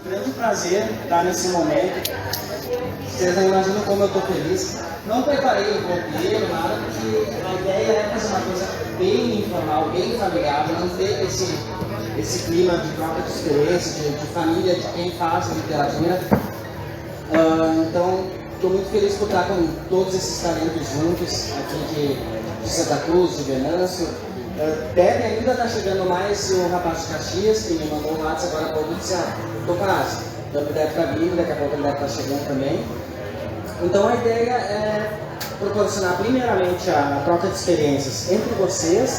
grande prazer estar nesse momento. Vocês não imaginam como eu estou feliz. Não preparei um roteiro, nada, porque a ideia é fazer uma coisa bem informal, bem familiar, não ter esse clima de troca de experiência, de família, de quem faz literatura. Então, estou muito feliz por estar com todos esses talentos juntos, aqui de Santa Cruz, de Venâncio. Deve ainda estar chegando mais o rapaz de Caxias, que me mandou um WhatsApp agora há pouco e disse: estou quase. Então ele deve estar vindo, daqui a pouco ele deve estar chegando também. Então a ideia é proporcionar primeiramente a troca de experiências entre vocês.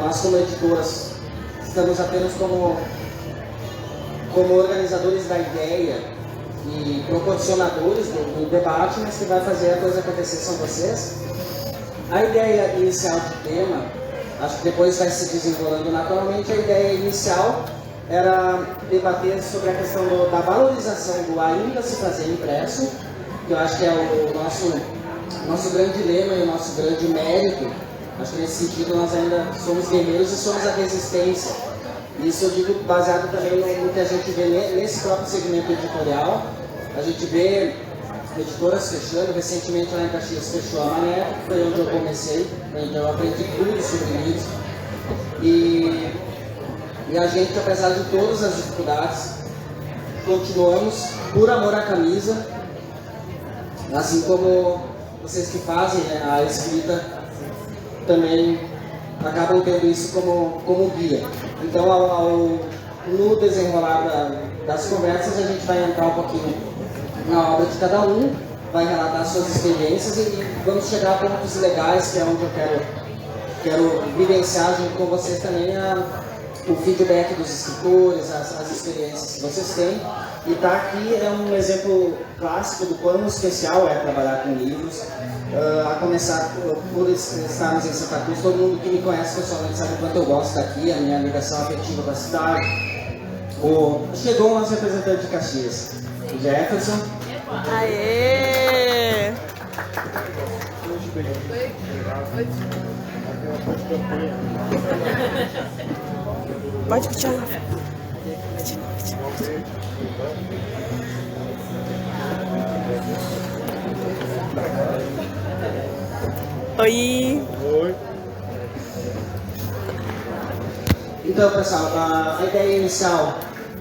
Nós como editoras estamos apenas como organizadores da ideia e proporcionadores do debate, mas que vai fazer a coisa acontecer são vocês. A ideia inicial de tema, acho que depois vai se desenrolando naturalmente. A ideia inicial era debater sobre a questão da valorização do ainda se fazer impresso, que eu acho que é o nosso grande lema e o nosso grande mérito. Acho que nesse sentido nós ainda somos guerreiros e somos a resistência. Isso eu digo baseado também no que a gente vê nesse próprio segmento editorial. A gente vê editoras fechando. Recentemente lá em Caxias fechou a Maneco, que foi onde eu comecei, onde eu aprendi tudo sobre livros. E a gente, apesar de todas as dificuldades, continuamos por amor à camisa, assim como vocês que fazem a escrita também acabam tendo isso como guia. Então, no desenrolar das conversas, a gente vai entrar um pouquinho na obra de cada um, vai relatar suas experiências e vamos chegar a pontos legais, que é onde eu quero vivenciar junto com vocês também o feedback dos escritores, as experiências que vocês têm. E estar aqui é um exemplo clássico do quão especial é trabalhar com livros. A começar por estarmos em Santa Cruz, todo mundo que me conhece pessoalmente sabe o quanto eu gosto daqui, a minha ligação afetiva com a cidade. Chegou o nosso representante de Caxias, o Jefferson. Aê! Pode continuar. Oi! Oi! Então, pessoal, a ideia inicial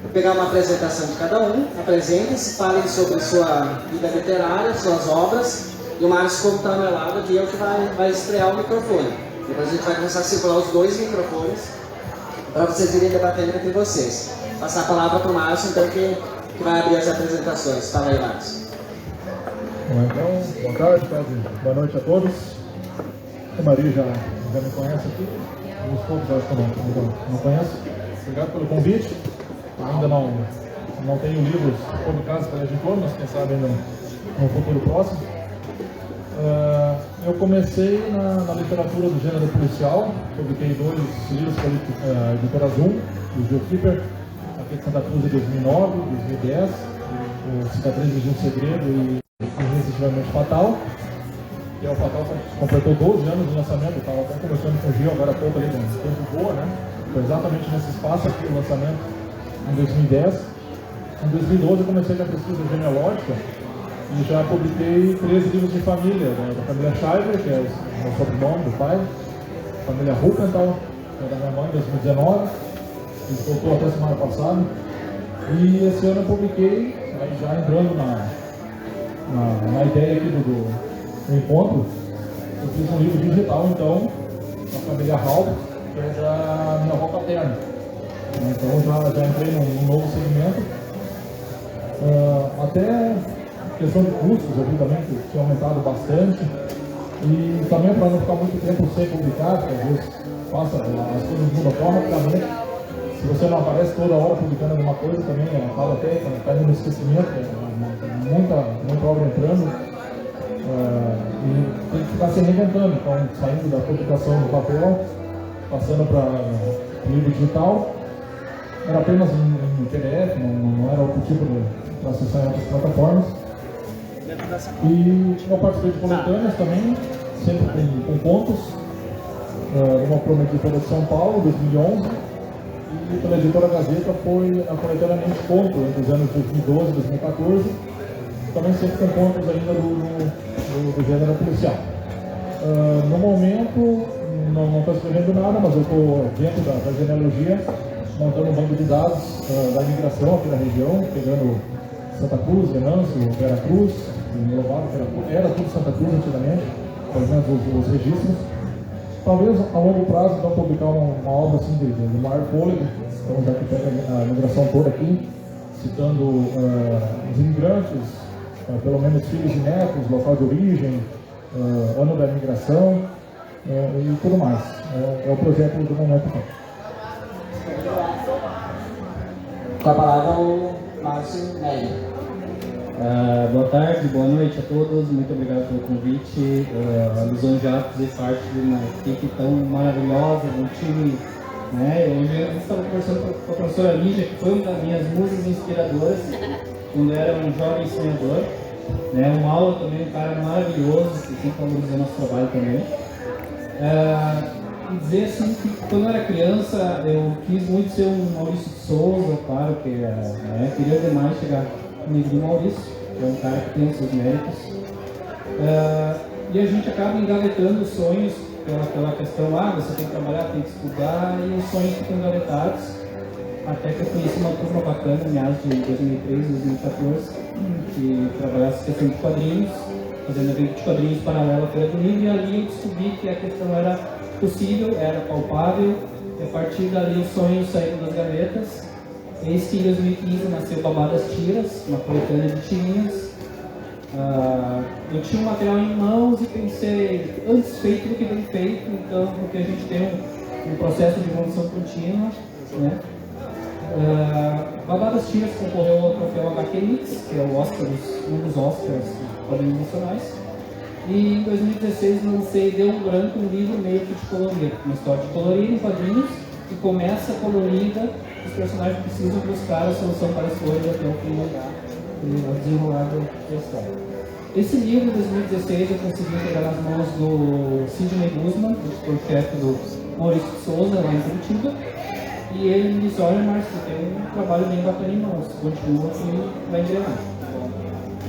é pegar uma apresentação de cada um, apresentem-se, falem sobre sua vida literária, suas obras, e o Márcio, como está ao meu lado aqui, é o que vai estrear o microfone. Depois a gente vai começar a circular os dois microfones para vocês irem debatendo entre vocês. Passar a palavra para o Márcio, então, que vai abrir as apresentações. Fala aí, Márcio. Bom, então, boa tarde, boa noite a todos. A Maria já me conhece aqui, os poucos acho que eu não conheço. Obrigado pelo convite. Eu ainda não tenho livros publicados pela editora, mas quem sabe ainda no futuro próximo. Eu comecei na literatura do gênero policial, publiquei 2 livros pela editora Zoom, o Geokeeper, aqui de Santa Cruz em 2009, 2010, o Cicatrizes de um Segredo e Irresistivelmente Fatal. E o Fatal completou 12 anos de lançamento, estava até conversando com o Gil agora há pouco ali, no tempo boa, né? Foi exatamente nesse espaço aqui o lançamento, em 2010. Em 2012 eu comecei a pesquisa genealógica e já publiquei 13 livros de família, da família Schreiber, que é o sobrenome do pai, família Ruckenthal, que é da minha mãe, em 2019, que voltou até semana passada. E esse ano eu publiquei, já entrando na ideia aqui do encontro, eu fiz um livro digital, então, da família Halp, que é da minha avó paterna. Então já entrei num novo segmento. Até questão de custos aqui também, que tinha aumentado bastante. E também para não ficar muito tempo sem publicar, porque às vezes as coisas mudam a forma, também, se você não aparece toda hora publicando alguma coisa, também acaba até caindo no esquecimento, muita obra entrando. E tem que ficar se reinventando, então saindo da publicação no papel, passando para livro digital. Era apenas em PDF, não era outro tipo de acessar em outras plataformas. E eu participei de coletâneas também, sempre com contos. Uma prometida de São Paulo, 2011, e pela editora Gazeta foi coletânea conto entre os anos 2012 e 2014, também sempre com contos ainda do gênero policial. No momento, não estou escrevendo nada, mas eu estou dentro da genealogia, montando um banco de dados da imigração aqui na região, pegando Santa Cruz, Venâncio, Vera Cruz, Louvado, era tudo Santa Cruz antigamente, fazendo os registros. Talvez a longo prazo então publicar uma obra assim de maior fôlego, então já que pega a imigração toda aqui, citando os imigrantes, pelo menos filhos e netos, local de origem, ano da imigração e tudo mais. É o projeto do momento. Com a palavra o Márcio Nery. Boa tarde, boa noite a todos, muito obrigado pelo convite. Lisonjeado fazer parte de uma equipe tão maravilhosa, um time, né? Eu estava conversando com a professora Lígia, que foi uma das minhas musas inspiradoras quando eu era um jovem sonhador, né? O Mauro também, um cara maravilhoso, que sempre valorizou nosso trabalho também. E dizer assim que quando eu era criança eu quis muito ser um Maurício de Souza, claro que queria demais chegar no nível do Maurício, que é um cara que tem os seus méritos. E a gente acaba engavetando os sonhos pela questão, você tem que trabalhar, tem que estudar, e os sonhos ficam engavetados, até que eu conheci uma turma bacana, em meados de 2013, 2014, que trabalhava essa questão de quadrinhos, fazendo evento de quadrinhos paralelo à Feira do Livro, e ali eu descobri que a questão era possível, era palpável, e a partir dali os sonhos saíram das gavetas. Eis que em 2015 nasceu Babadas Tiras, uma coletânea de tirinhas. Eu tinha um material em mãos e pensei, antes feito do que bem feito, então porque a gente tem um processo de evolução contínua, né? Babadas Tiras concorreu ao troféu HQ Mix, que é o Oscar, um dos Oscars dos quadrinhos nacionais. E em 2016 lancei Deu um Branco, um livro meio que de colorir, uma história de colorir em quadrinhos, que começa colorida, os personagens precisam buscar a solução para as cores até o fim do desenrolar da história. Esse livro, em 2016, eu consegui pegar nas mãos do Sidney Guzman, editor-chefe do Maurício de Souza, lá em Curitiba, e ele me disse, olha, Márcio, tem um trabalho bem bacana em mãos, continua que vai engrenar.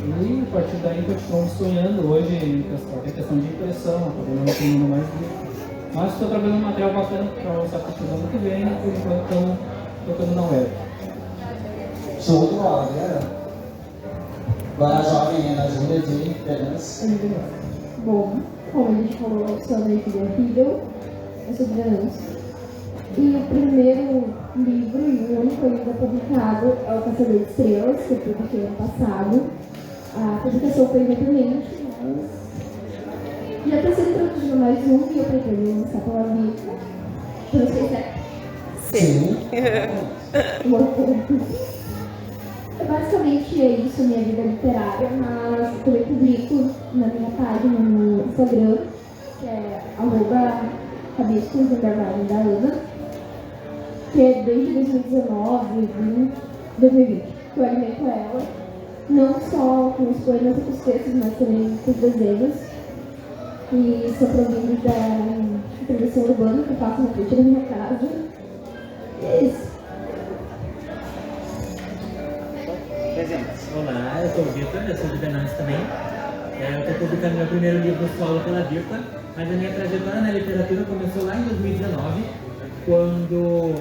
E a partir daí continuamos sonhando. Hoje tem questão de impressão, acabamos não tendo mais livro. Mas estou trabalhando um material bacana para lançar para o ano que vem, e por enquanto estamos tocando na web. Show de bola, galera. Agora a jovem Ana Júlia de Venâncio. Bom, como a gente falou sobre a filha Riddle, é sobre Venâncio. E o primeiro livro e o único ainda publicado é O Caçador de Estrelas, que eu publiquei ano passado. A publicação foi independente, mas já está sendo produzido mais um e eu pretendo lançar pela Vica. Para vocês, né? Sim. Basicamente é isso, minha vida literária, mas eu também publico na minha página no Instagram, que é @rabiscos_da que é desde 2019, 2020, que eu alimento ela, não só com os poemas e com os textos, mas também com os desenhos, que são provindos da intervenção urbana que eu faço na frente da minha casa. E é isso. Olá, eu sou o Vitor, eu sou de Venâncio também. Eu estou publicando meu primeiro livro solo pela Virta, mas a minha trajetória na literatura começou lá em 2019, quando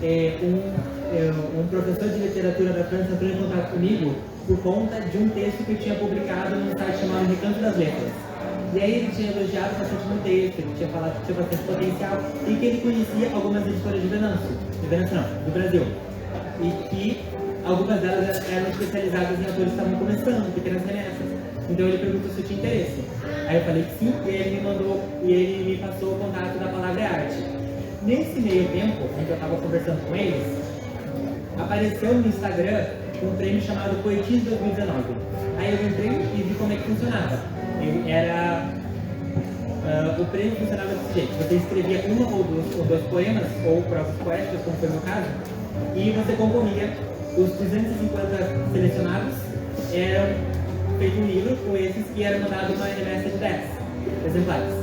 um professor de literatura da França entrou em contato comigo por conta de um texto que eu tinha publicado num site chamado Recanto das Letras. E aí ele tinha elogiado bastante no texto, ele tinha falado que tinha bastante potencial e que ele conhecia algumas editoras de Venâncio não, do Brasil. E que algumas delas eram especializadas em autores que estavam começando, pequenas remessas. Então ele perguntou se eu tinha interesse. Aí eu falei que sim, e ele me passou o contato da Palavra e Arte. Nesse meio tempo, em que eu estava conversando com eles, apareceu no Instagram um prêmio chamado Poetis 2019. Aí eu entrei e vi como é que funcionava. O prêmio funcionava desse jeito: você escrevia uma ou dois poemas, ou provas poéticas, como foi o meu caso, e você concorria. Os 250 selecionados eram feito um livro com esses que eram mandados uma remessa de 10 exemplares.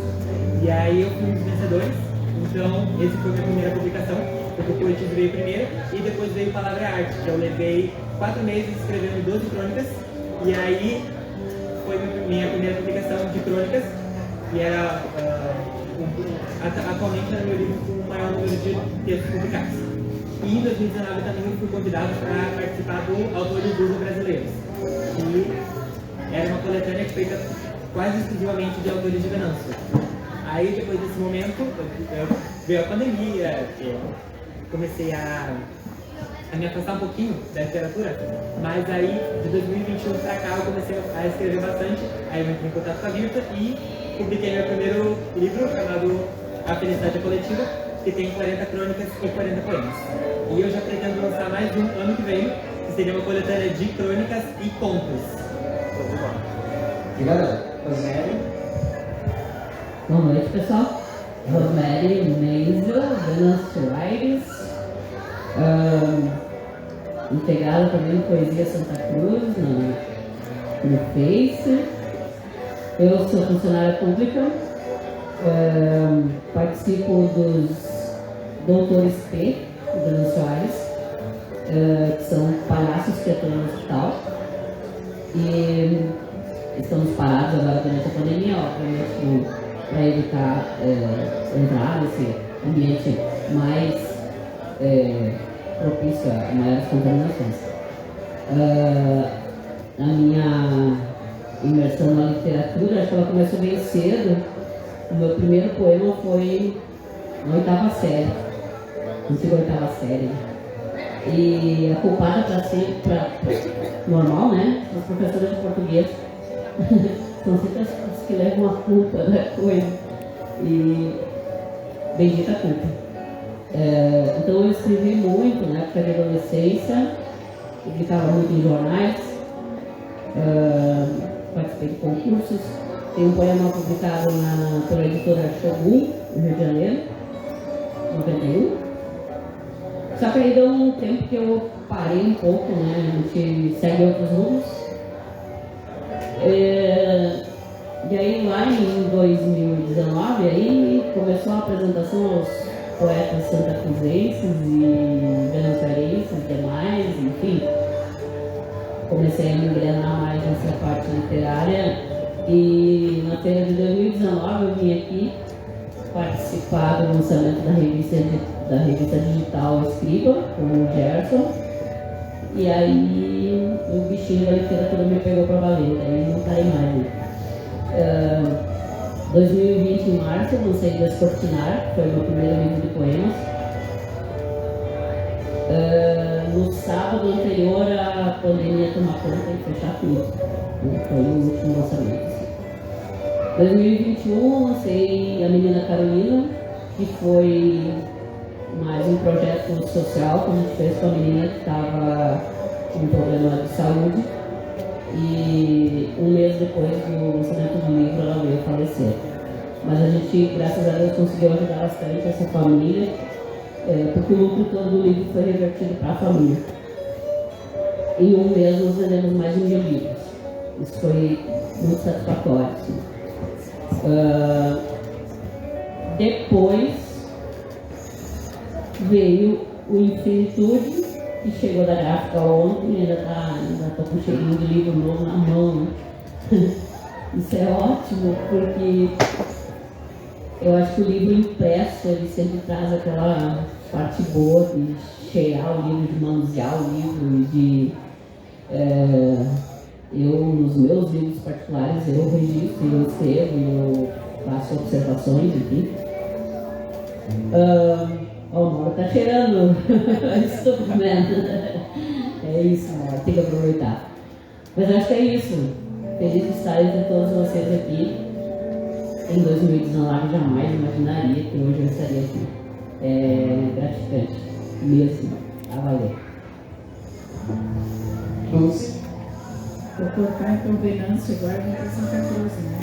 E aí eu fui um dos vencedores. Então, essa foi a minha primeira publicação. porque o coletivo veio primeiro, e depois veio Palavra e Arte, que eu levei 4 meses escrevendo 12 crônicas, e aí foi minha primeira publicação de crônicas, e era atualmente era meu livro com o maior número de textos publicados. E em 2019 também eu fui convidado para participar do Autores Luso Brasileiros, que era uma coletânea feita quase exclusivamente de autores de Venâncio. Aí depois desse momento, veio a pandemia, eu comecei a me afastar um pouquinho da literatura, mas aí de 2021 para cá eu comecei a escrever bastante, aí eu entrei em contato com a Virta e publiquei meu primeiro livro chamado A Felicidade Coletiva, que tem 40 crônicas e 40 poemas. E eu já pretendo lançar mais um ano que vem, que seria uma coletânea de crônicas e contos. Obrigado. Rosemary. Boa noite, pessoal. Rosemary Meisel, Venâncio Aires, integrada também no Poesia Santa Cruz, no Face. Eu sou funcionária pública, participo dos Doutores P, do Venâncio Aires, que são palhaços que atuam no hospital. E estamos parados agora durante a pandemia, obviamente, para evitar entrar nesse ambiente mais propício a maiores contaminações. A minha imersão na literatura, acho que ela começou bem cedo. O meu primeiro poema foi na 8ª série, antiga 8ª série. E a culpada para normal, né? As professoras de português são sempre as que levam a culpa da coisa. E bendita culpa. Então eu escrevi muito na época de adolescência, publicava muito em jornais, participei de concursos. Tem um poema publicado pela editora Shogun, no Rio de Janeiro, 91. Só que aí deu um tempo que eu parei um pouco, né? A gente segue outros rumos. E aí lá em 2019, aí começou a apresentação aos poetas santacruzenses e venanciarenses e demais, enfim. Comecei a me engrenar mais nessa parte literária e na feira de 2019 eu vim aqui participar do lançamento da revista digital Escriba, com o Gerson. E aí o bichinho da literatura me pegou para valer, aí não parei mais. Né? 2020, em março, eu lancei Descortinar, que foi o meu primeiro livro de poemas. No sábado anterior, a pandemia tomar conta e fechar tudo. Foi o último lançamento. 2021, lancei A Menina Carolina, que foi mais um projeto social que a gente fez com a menina que estava com um problema de saúde. E um mês depois do lançamento do livro, ela veio falecer. Mas a gente, graças a Deus, conseguiu ajudar bastante essa família, porque o lucro todo do livro foi revertido para a família. Em um mês, nós vendemos mais de 1000 livros. Isso foi muito satisfatório. Assim. Depois veio o Infinitude, que chegou da gráfica ontem, ainda estou com um cheirinho de livro novo na mão. Isso é ótimo, porque eu acho que o livro impresso, ele sempre traz aquela parte boa de cheirar o livro, de manusear o livro, de... eu, nos meus livros particulares, eu registro, eu escrevo, eu faço observações, enfim. O Mauro tá cheirando. Estou comendo. É isso, Mauro, tem que aproveitar. Mas acho que é isso. Feliz de estar entre todos vocês aqui. Em 2019, jamais imaginaria que hoje eu estaria aqui. É gratificante, mesmo, a valer. Luz. Vou colocar então Venâncio agora na Santa Cruz, né?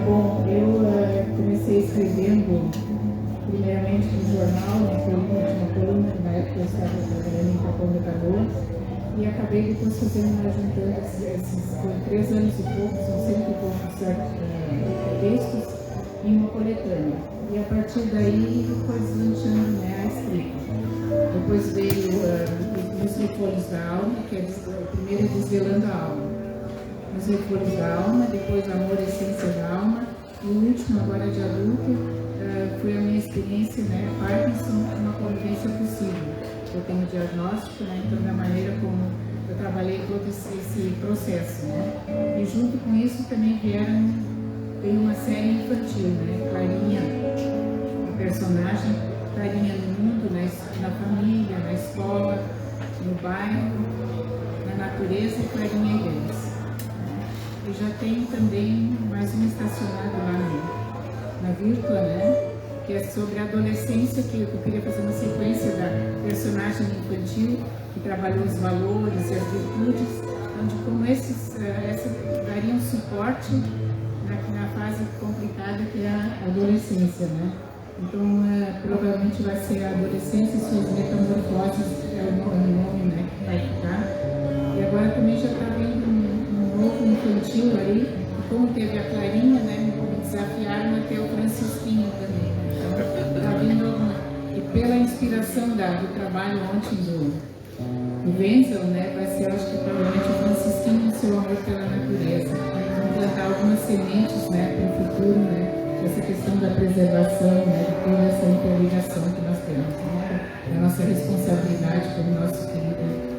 Bom, eu comecei escrevendo primeiramente no jornal, na coluna, que na época eu estava trabalhando em Capão da Canoa, e acabei depois fazendo mais esses 3 anos e pouco, são 100 e poucos textos, e uma coletânea. E a partir daí foi deslanchando, né, a escrita. Depois veio Os Refolhos da Alma, que é o primeiro Desvelando a Alma. Os Refolhos da Alma, depois Amor, Essência da Alma, e o último, agora de adulta, foi a minha experiência, né, Parkinson, uma convivência possível. Eu tenho diagnóstico, né, então da maneira como eu trabalhei todo esse processo, né. E junto com isso também veio uma série infantil, né, Clarinha, a personagem, Clarinha no mundo, na família, na escola, no bairro, na natureza e Clarinha e Deus. Eu já tenho também mais um estacionado lá na Virtua, né? Que é sobre a adolescência, que eu queria fazer uma sequência da personagem infantil, que trabalhou os valores e as virtudes, onde como essa daria um suporte na fase complicada que é a adolescência, né? Então, provavelmente vai ser a adolescência e suas metamorfoses, é o nome, né, que vai ficar. E agora também já está vindo um novo infantil aí, e como teve a Clarinha, né, me desafiaram a ter o Francisquinho também. Então, está vindo, e pela inspiração do trabalho ontem do Wenzel, né, vai ser, acho que provavelmente o Francisquinho e o seu amor pela natureza. Vamos plantar algumas sementes, né, para o futuro, né, essa questão da preservação, né, de toda essa interligação que nós temos, né, a nossa responsabilidade pelo nosso querido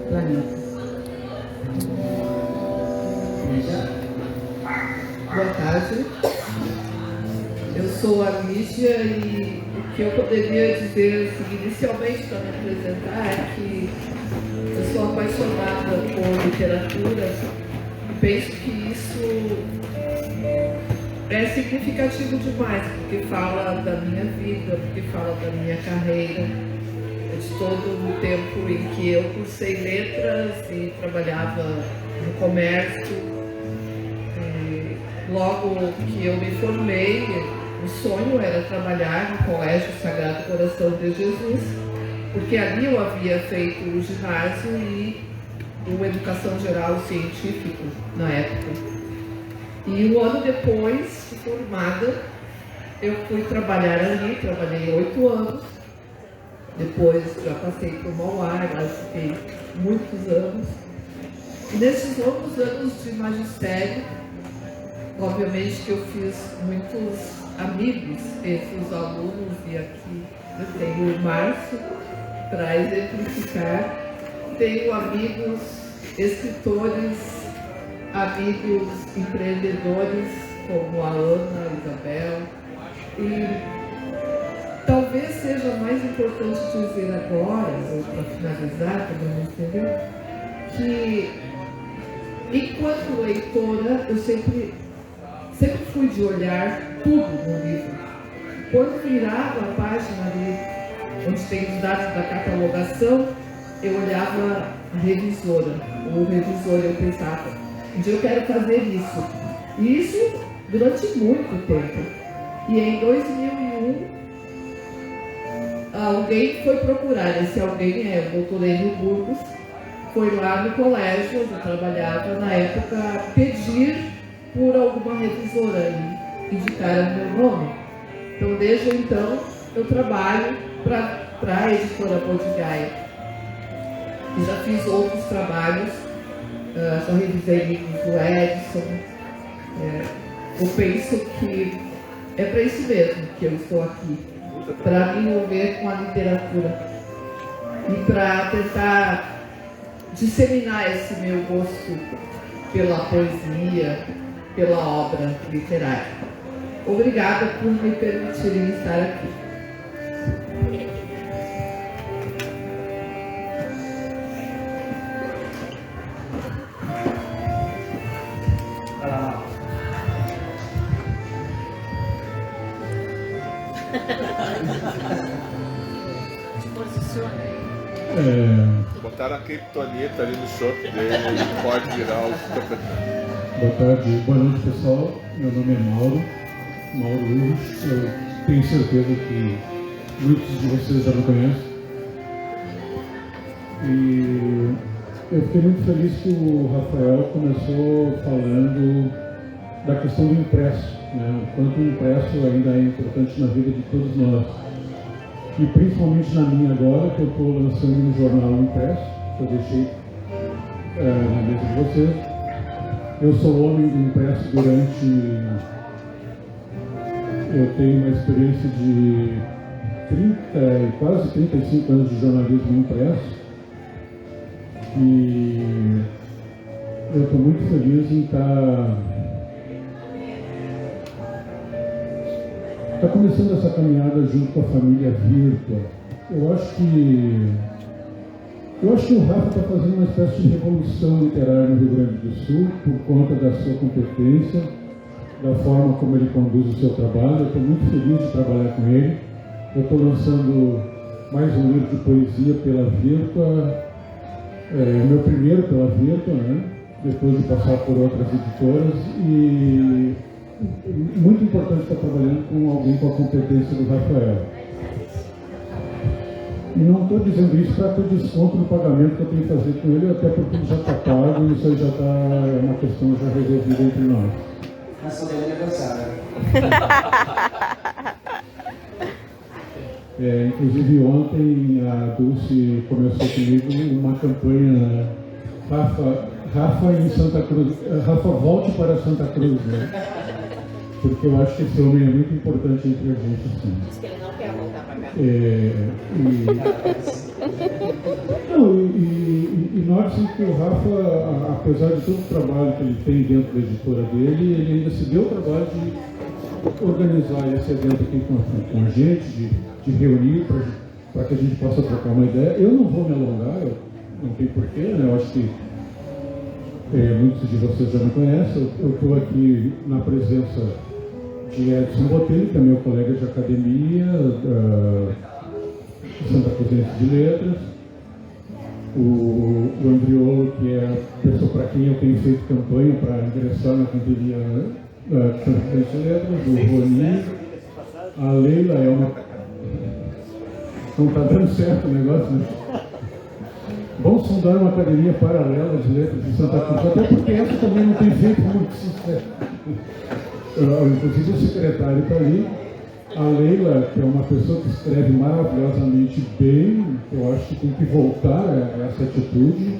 planeta. Boa tarde, eu sou a Lígia e o que eu poderia dizer assim, inicialmente para me apresentar é que eu sou apaixonada por literatura e penso que isso é significativo demais, porque fala da minha vida, porque fala da minha carreira, de todo o tempo em que eu cursei letras e trabalhava no comércio. Logo que eu me formei, o sonho era trabalhar no Colégio Sagrado Coração de Jesus, porque ali eu havia feito o ginásio e uma educação geral científico na época. E um ano depois de formada, eu fui trabalhar ali, trabalhei 8 anos, depois já passei por Mauá, lá fiquei muitos anos. E nesses longos anos de magistério, obviamente que eu fiz muitos amigos entre os alunos, e aqui eu tenho o Márcio para exemplificar. Tenho amigos escritores, amigos empreendedores como a Ana, a Isabel. E talvez seja mais importante dizer agora, ou para finalizar, para não entender, que enquanto leitora eu sempre fui de olhar tudo no livro. Quando virava a página ali, onde tem os dados da catalogação, eu olhava a revisora, ou o revisor, eu pensava, um dia eu quero fazer isso. E isso durante muito tempo. E em 2001, alguém foi procurar, esse alguém é o doutor Enio Burgos, foi lá no colégio onde eu trabalhava na época pedir por alguma revisora e indicaram meu nome. Então, desde então, eu trabalho para a editora Botigaia. E já fiz outros trabalhos, já revisei livros do Edson. Eu penso que é para isso mesmo que eu estou aqui, para me envolver com a literatura e para tentar disseminar esse meu gosto pela poesia, pela obra literária. Obrigada por me permitirem estar aqui. Botaram a criptonita ali no chope dele, ele pode virar o capitão. Boa tarde, boa noite pessoal, meu nome é Mauro Urros, eu tenho certeza que muitos de vocês já me conhecem. E eu fiquei muito feliz que o Rafael começou falando da questão do impresso. né? O quanto o impresso ainda é importante na vida de todos nós. E principalmente na minha agora, que eu estou lançando um jornal impresso, que eu deixei na mesa de vocês. Eu sou homem do impresso eu tenho uma experiência de quase 35 anos de jornalismo impresso. E eu estou muito feliz em estar começando essa caminhada junto com a família Virtua. Eu acho que o Rafa está fazendo uma espécie de revolução literária no Rio Grande do Sul por conta da sua competência, da forma como ele conduz o seu trabalho. Eu estou muito feliz de trabalhar com ele. Eu estou lançando mais um livro de poesia pela Virtua, meu primeiro pela Virtua, né? Depois de passar por outras editoras, e muito importante estar trabalhando com alguém com a competência do Rafael. E não estou dizendo isso para ter desconto no pagamento que eu tenho que fazer com ele, até porque ele já está pago e isso aí já é uma questão já resolvida entre nós. Nós podemos negociar, né? Inclusive ontem a Dulce começou comigo uma campanha Rafa em Santa Cruz, Rafa volte para Santa Cruz, né? Porque eu acho que esse homem é muito importante entre a gente, assim. Diz que ele não quer voltar para cá. E note que o Rafa, apesar de todo o trabalho que ele tem dentro da editora dele, ele ainda se deu o trabalho de organizar esse evento aqui com a gente, de reunir para que a gente possa trocar uma ideia. Eu não vou me alongar, não tem porquê, né? Eu acho que muitos de vocês já me conhecem. Eu estou aqui na presença de Edson Botelho, que é meu colega de academia, Santa Cruzense de Letras, o Andriolo, que é a pessoa para quem eu tenho feito campanha para ingressar na canteria Santa Cruzense de Letras, o Roni, a Leila é uma... Não está dando certo o negócio, né? Vamos fundar uma academia paralela de letras de Santa Cruz, até porque essa também não tem feito muito sucesso. Inclusive o secretário está ali. A Leila, que é uma pessoa que escreve maravilhosamente bem, eu acho que tem que voltar a essa atitude.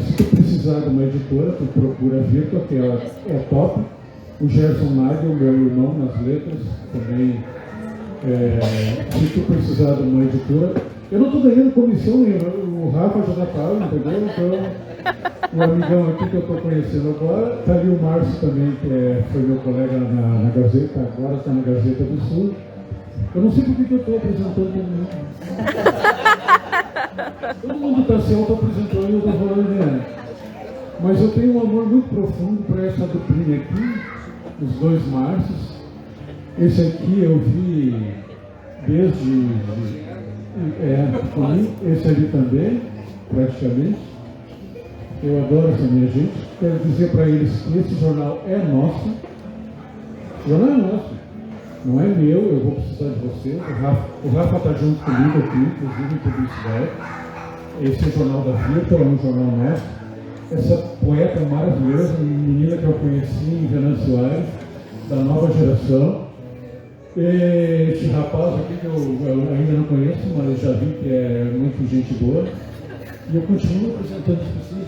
Se tu precisar de uma editora, tu procura a Virtua, que ela é top. O Gerson Nagel, meu irmão nas letras, também. Se tu precisar de uma editora, eu não estou ganhando comissão nenhuma, o Rafa já dá pau, entendeu? Então, o amigão aqui que eu estou conhecendo agora, está ali o Márcio também, que foi meu colega na Gazeta, agora está na Gazeta do Sul. Eu não sei por que eu estou apresentando todo mundo. Todo mundo está se auto-apresentando e eu estou falando, né? Mas eu tenho um amor muito profundo para essa duplinha aqui, os dois Márcios. Esse aqui eu vi desde... esse ali também, praticamente. Eu adoro essa minha gente. Quero dizer para eles que esse jornal é nosso. O jornal é nosso. Não é meu, eu vou precisar de vocês. O Rafa está junto comigo aqui, inclusive em publicidade. Esse é o jornal da Virtua, é um jornal nosso. Essa poeta maravilhosa, menina que eu conheci em Venâncio Aires, da nova geração. Esse rapaz aqui que eu ainda não conheço, mas já vi que é muito gente boa. E eu continuo apresentando as pessoas.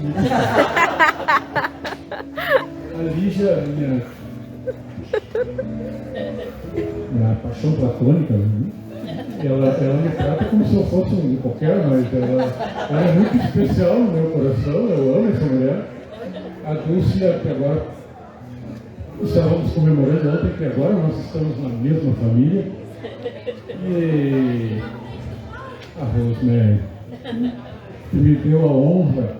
A Lígia, minha paixão platônica, né? Ela me trata como se eu fosse um qualquer, mas ela é muito especial no meu coração. Eu amo essa mulher. A Dulce, que agora estávamos comemorando ontem, que agora nós estamos na mesma família. E a Rosemary, que me deu a honra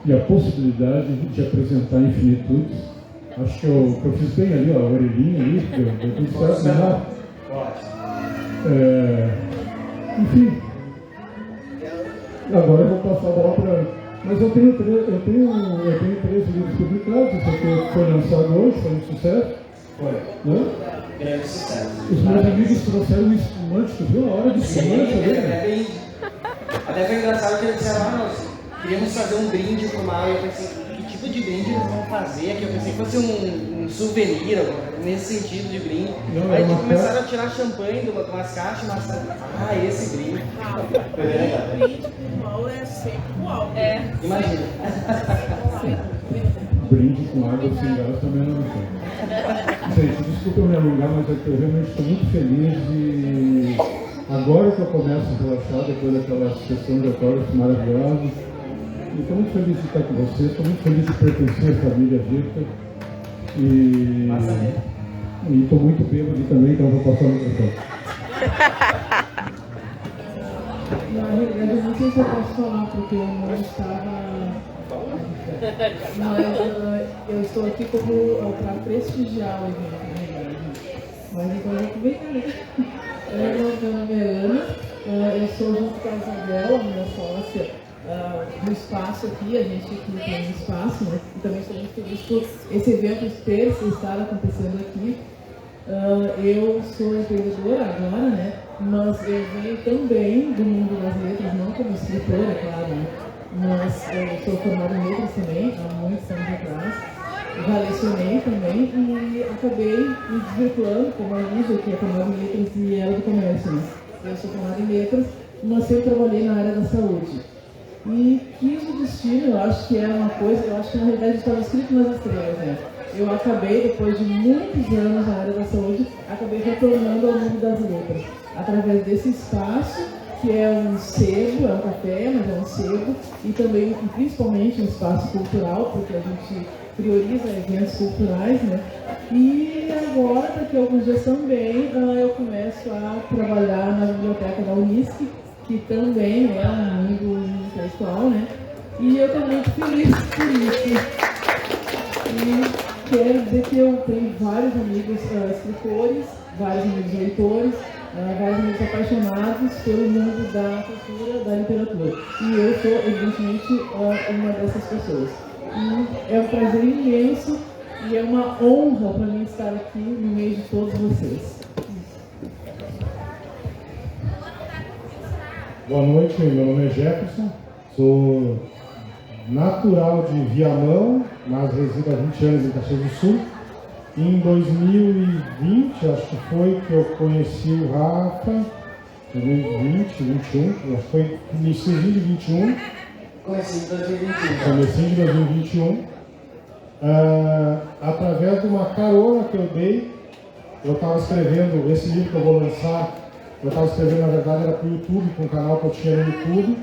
e a possibilidade de apresentar Infinitudes. Acho que eu fiz bem ali, ó, a orelhinha ali, deu tudo certo, né? Enfim, agora eu vou passar a bola para... Mas eu tenho 13 livros publicados, esse aqui foi lançado hoje, foi um sucesso. Foi. Né? Grande sucesso. Os meus amigos trouxeram um espumante, tu viu a hora de espumante ali? Até foi engraçado que eles disseram, nós queríamos fazer um brinde pro Maio. Eu pensei, que tipo de brinde eles vão fazer aqui? Eu pensei que fosse um souvenir, nesse sentido de brinde. Não, Aí é uma começaram a tirar champanhe de umas caixas, mas esse brinde. O brinde com uau é sempre uau. Imagina. Brinde com água sem gás também não tem. Gente, desculpa eu me alongar, mas é que eu realmente estou muito feliz e agora que eu começo a relaxar depois daquela sessão de autógrafos maravilhosa. E estou muito feliz de estar com vocês, estou muito feliz de pertencer à família Victor. E estou muito bêbado também, então vou passar o microfone. Na realidade, eu não sei se eu posso falar, porque eu não estava. Mas eu estou aqui como para prestigiar o evento, na verdade. Mas então eu vou aproveitar, né? Meu nome é Ana, eu sou junto com a Isabela, minha sócia, no espaço aqui, a gente aqui tem um espaço, né? E também estou muito feliz por esse evento estar acontecendo aqui. Eu sou empreendedora agora, né? Mas eu venho também do mundo das letras, não como escritora, claro, né? Mas eu sou formada em letras também, há muitos anos atrás. Já lecionei também e acabei me desvirtuando, como a Lisa, que é formada em letras e ela do comércio, né? Eu sou formada em letras, mas eu trabalhei na área da saúde. E quis o destino, eu acho que era uma coisa, eu acho que na realidade estava escrito nas estrelas, né? Eu acabei, depois de muitos anos na área da saúde, acabei retornando ao mundo das letras, através desse espaço, que é um sebo, é um café, mas é um sebo, e também, principalmente, um espaço cultural, porque a gente prioriza eventos culturais, né? E agora, daqui a alguns dias também, eu começo a trabalhar na biblioteca da Unisc, que também é um mundo intelectual, né? E eu estou muito feliz por isso. E quero dizer que eu tenho vários amigos escritores, vários amigos leitores, vários amigos apaixonados pelo mundo da cultura, da literatura. E eu sou, evidentemente, uma dessas pessoas. E é um prazer imenso e é uma honra para mim estar aqui no meio de todos vocês. Boa noite, meu nome é Jefferson, sou natural de Viamão, mas resido há 20 anos em Caxias do Sul. Em 2020, acho que foi que eu conheci o Rafa, 2020, 2021, acho que foi início de 2021. Comecei em 2021. Comecei em 2021. Através de uma carona que eu dei, eu estava escrevendo esse livro que eu vou lançar. Eu estava escrevendo, na verdade, era para o YouTube, com um canal que eu tinha no YouTube,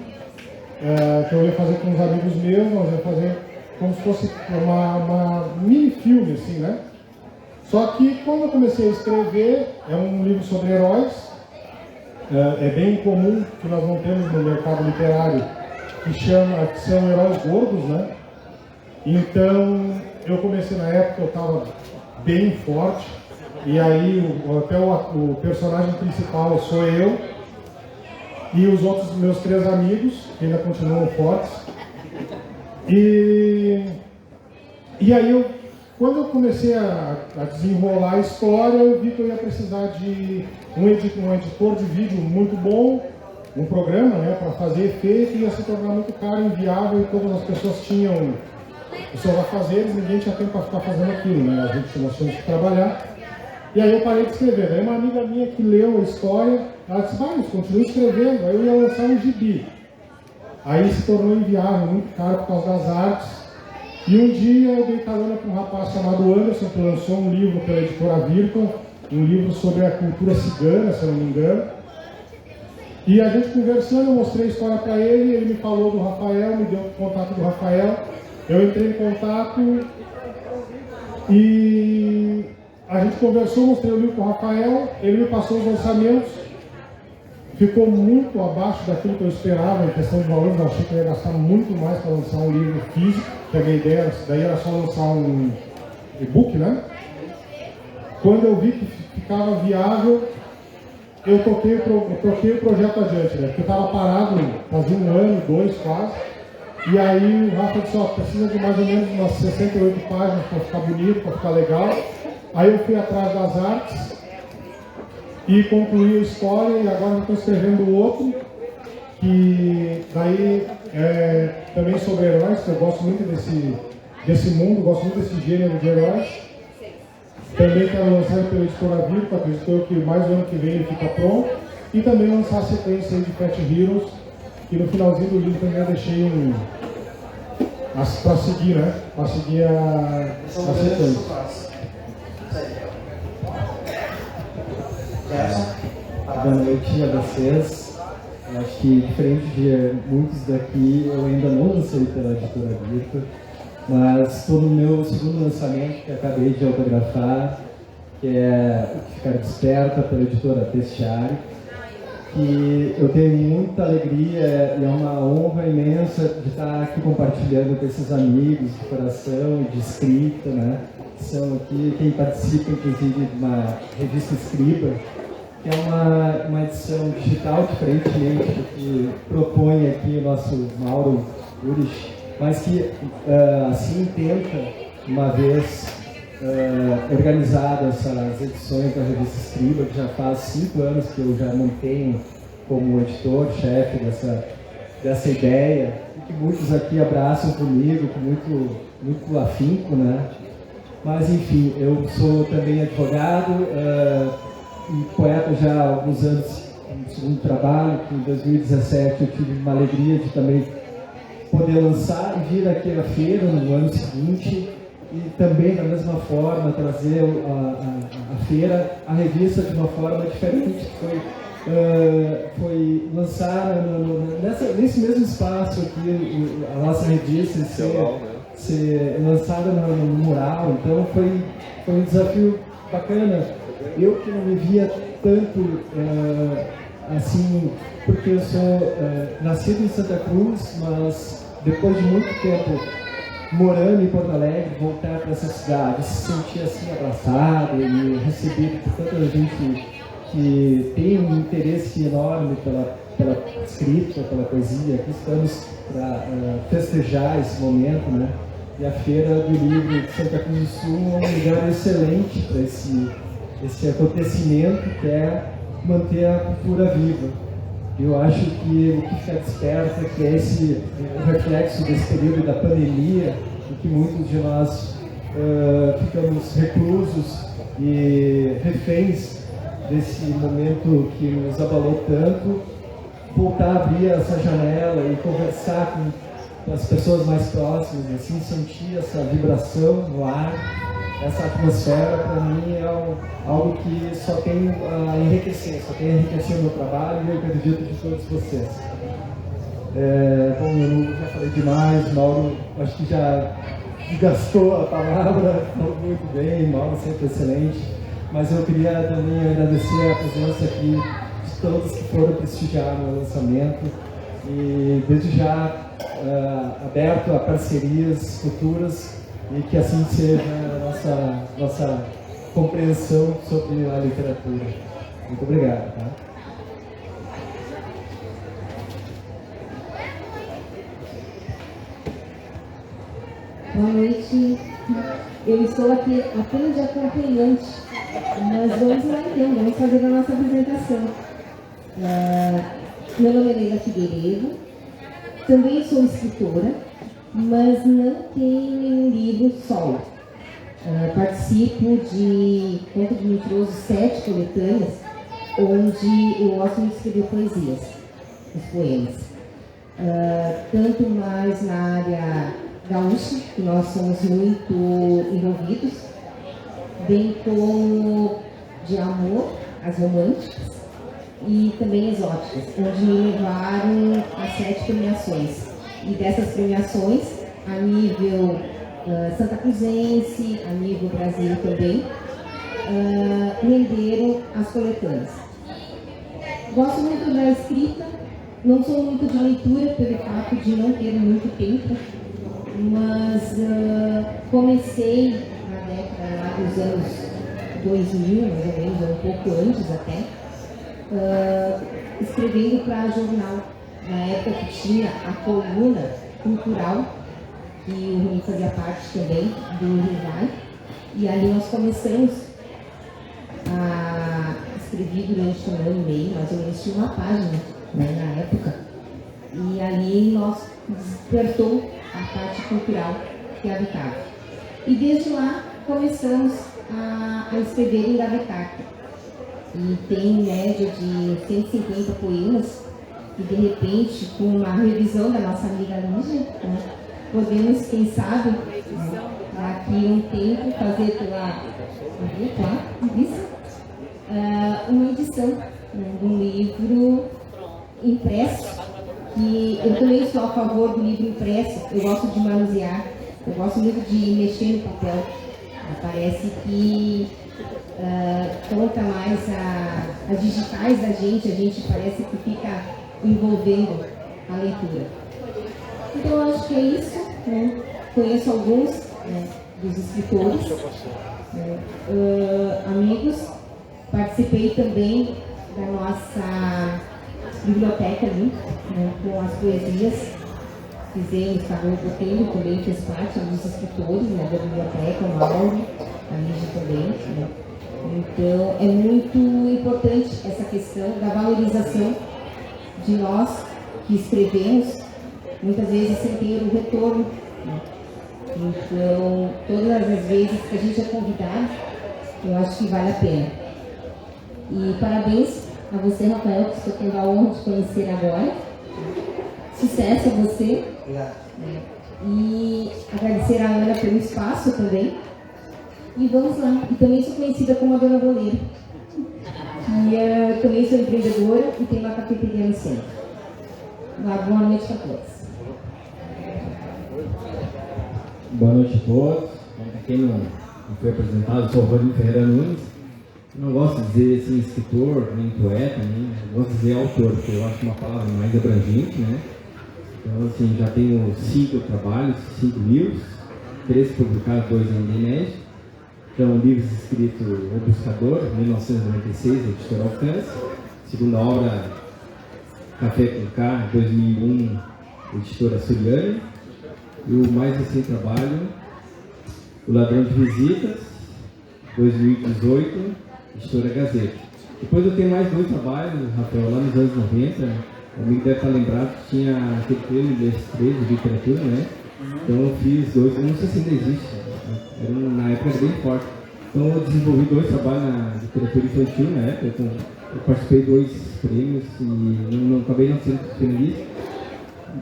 que eu ia fazer com uns amigos meus, nós ia fazer como se fosse uma mini-filme, assim, né? Só que, quando eu comecei a escrever, é um livro sobre heróis, é bem comum que nós não temos no mercado literário, que são heróis gordos, né? Então, eu comecei na época, eu estava bem forte, e aí até o personagem principal sou eu, e os outros meus 3 amigos, que ainda continuam fortes. E aí, quando eu comecei a desenrolar a história, eu vi que eu ia precisar de um editor de vídeo muito bom, um programa, né, para fazer efeito, ia se tornar muito caro, inviável, e todas as pessoas tinham os seus afazeres, ninguém tinha tempo para ficar fazendo aquilo, né? A gente nós tínhamos que trabalhar. E aí eu parei de escrever. Daí uma amiga minha que leu a história, ela disse, vai, continua escrevendo. Aí eu ia lançar um gibi. Aí se tornou inviável, muito caro por causa das artes. E um dia eu dei carona com um rapaz chamado Anderson, que lançou um livro pela editora Virtual, um livro sobre a cultura cigana, se eu não me engano. E a gente conversando, eu mostrei a história para ele, ele me falou do Rafael, me deu o contato do Rafael. Eu entrei em contato e a gente conversou, mostrei o livro para o Rafael, ele me passou os orçamentos, ficou muito abaixo daquilo que eu esperava em questão de valores. Eu achei que eu ia gastar muito mais para lançar um livro físico, que a minha ideia daí era só lançar um e-book, né? Quando eu vi que ficava viável, eu toquei o projeto adiante, né? Porque eu estava parado, fazia 1 ano, 2 quase. E aí o Rafa disse, precisa de mais ou menos umas 68 páginas para ficar bonito, para ficar legal. Aí eu fui atrás das artes e concluí a história, e agora estou escrevendo outro, que daí é também sobre heróis, que eu gosto muito desse mundo, gosto muito desse gênero de heróis. Também está lançando pela editora Virta, acredito que mais do ano que vem ele fica pronto. E também lançar a sequência de Pet Heroes, que no finalzinho do livro também eu deixei para seguir, né? Para seguir a sequência. Boa noite a vocês. Eu acho que, diferente de muitos daqui, eu ainda não lancei pela editora Virta, mas estou no meu segundo lançamento, que acabei de autografar, que é O Que Ficar Desperta, pela editora Bestiário, que eu tenho muita alegria e é uma honra imensa de estar aqui compartilhando com esses amigos de coração e de escrita, né? Que são aqui quem participa, inclusive, de uma revista Escriba, que é uma edição digital, diferentemente do que propõe aqui o nosso Mauro Urich, mas que, assim, tenta, uma vez organizadas essas edições da revista Escriba, que já faz 5 anos que eu já mantenho como editor-chefe dessa ideia, e que muitos aqui abraçam comigo, com muito afinco, né? Mas, enfim, eu sou também advogado e poeta já há alguns anos no segundo trabalho, que em 2017 eu tive uma alegria de também poder lançar e vir aqui à feira no ano seguinte, e também, da mesma forma, trazer a feira, a revista de uma forma diferente, que foi lançar nesse mesmo espaço aqui, a nossa revista, ser lançada no mural. Então foi um desafio bacana. Eu que não me via tanto assim, porque eu sou nascido em Santa Cruz, mas depois de muito tempo morando em Porto Alegre, voltar para essa cidade, se sentir assim abraçado e recebido por tanta gente que tem um interesse enorme pela escrita, pela poesia. Aqui estamos para festejar esse momento, né? E a Feira do Livro de Santa Cruz do Sul é um lugar excelente para esse acontecimento, que é manter a cultura viva. Eu acho que o que fica desperta, que é esse reflexo desse período da pandemia, em que muitos de nós ficamos reclusos e reféns desse momento que nos abalou tanto, voltar a abrir essa janela e conversar com as pessoas mais próximas, assim, sentir essa vibração no ar, essa atmosfera, para mim é algo que só tem a enriquecer, o meu trabalho e eu acredito de todos vocês. Bom, eu já falei demais, Mauro acho que já gastou a palavra, falou muito bem, Mauro sempre excelente, mas eu queria também agradecer a presença aqui de todos que foram prestigiar o meu lançamento e desde já aberto a parcerias futuras e que assim seja a nossa compreensão sobre a literatura. Muito obrigado. Tá? Boa noite. Eu estou aqui apenas de acompanhante, mas vamos lá então, vamos fazer a nossa apresentação. Meu nome é Leila Figueiredo, também sou escritora, mas não tenho nenhum livro solo. Participo de Conto de Mentiroso 7 coletâneas, onde eu gosto de escrever poesias, os poemas. Tanto mais na área gaúcha, que nós somos muito envolvidos, bem como de amor, as românticas, e também exóticas, onde me levaram a 7 premiações. E dessas premiações, a nível Santa Cruzense, a nível Brasil também, renderam as coletâneas. Gosto muito da escrita, não sou muito de leitura pelo fato de não ter muito tempo, mas comecei na década lá dos anos 2000, mais ou menos, ou um pouco antes até, escrevendo para jornal. Na época que tinha a coluna cultural, que o Rui fazia parte também do Rivai, e ali nós começamos a escrever durante um ano e meio, mais ou menos tinha uma página, né, na época, e ali nós despertou a parte cultural que habitava. E desde lá começamos a escrever e engavetar carta. E tem em média de 150 poemas, e de repente, com uma revisão da nossa amiga Lígia, né, podemos, quem sabe, daqui a um tempo, fazer uma edição, né, de um livro impresso, que eu também sou a favor do livro impresso. Eu gosto de manusear, eu gosto muito de mexer no papel. Parece que conta mais as digitais da gente, a gente parece que fica envolvendo a leitura. Então eu acho que é isso, né? Conheço alguns, né, dos escritores, amigos. Participei também da nossa biblioteca ali, né, com as poesias. Fizemos, estava o Botelho também fez parte dos escritores, né, da biblioteca, o Mauro, a Lígia também. Né. Então é muito importante essa questão da valorização de nós que escrevemos, muitas vezes sem ter o retorno. Né. Então, todas as vezes que a gente é convidado, eu acho que vale a pena. E parabéns a você, Rafael, que estou tendo a honra de conhecer agora. Sucesso a você. Obrigado. E agradecer a Ana pelo espaço também. E vamos lá. E também sou conhecida como a Dona Boleira. E também sou empreendedora e tenho uma cafeteria no centro. Boa noite a todos. Boa noite a todos. Para quem não foi apresentado, eu sou o Rodrigo Ferreira Nunes. Eu não gosto de dizer assim, escritor, nem poeta, eu gosto de dizer autor, porque eu acho uma palavra mais abrangente, né? Então, assim, já tenho 5 trabalhos, 5 livros, 3 publicados, 2 ainda inéditos. Então, livros escritos O Buscador, 1996, editora Alcance. Segunda obra, Café com K, 2001, editora Soriani. E o mais recente trabalho, O Ladrão de Visitas, 2018, editora Gazeta. Depois eu tenho mais 2 trabalhos, Rafael, lá nos anos 90, o amigo deve estar lembrado que tinha aquele prêmio de literatura, né? Então eu fiz 2, eu não sei se ainda existe, na época era bem forte. Então eu desenvolvi 2 trabalhos na literatura infantil na época, eu participei de 2 prêmios e não acabei não sendo finalista.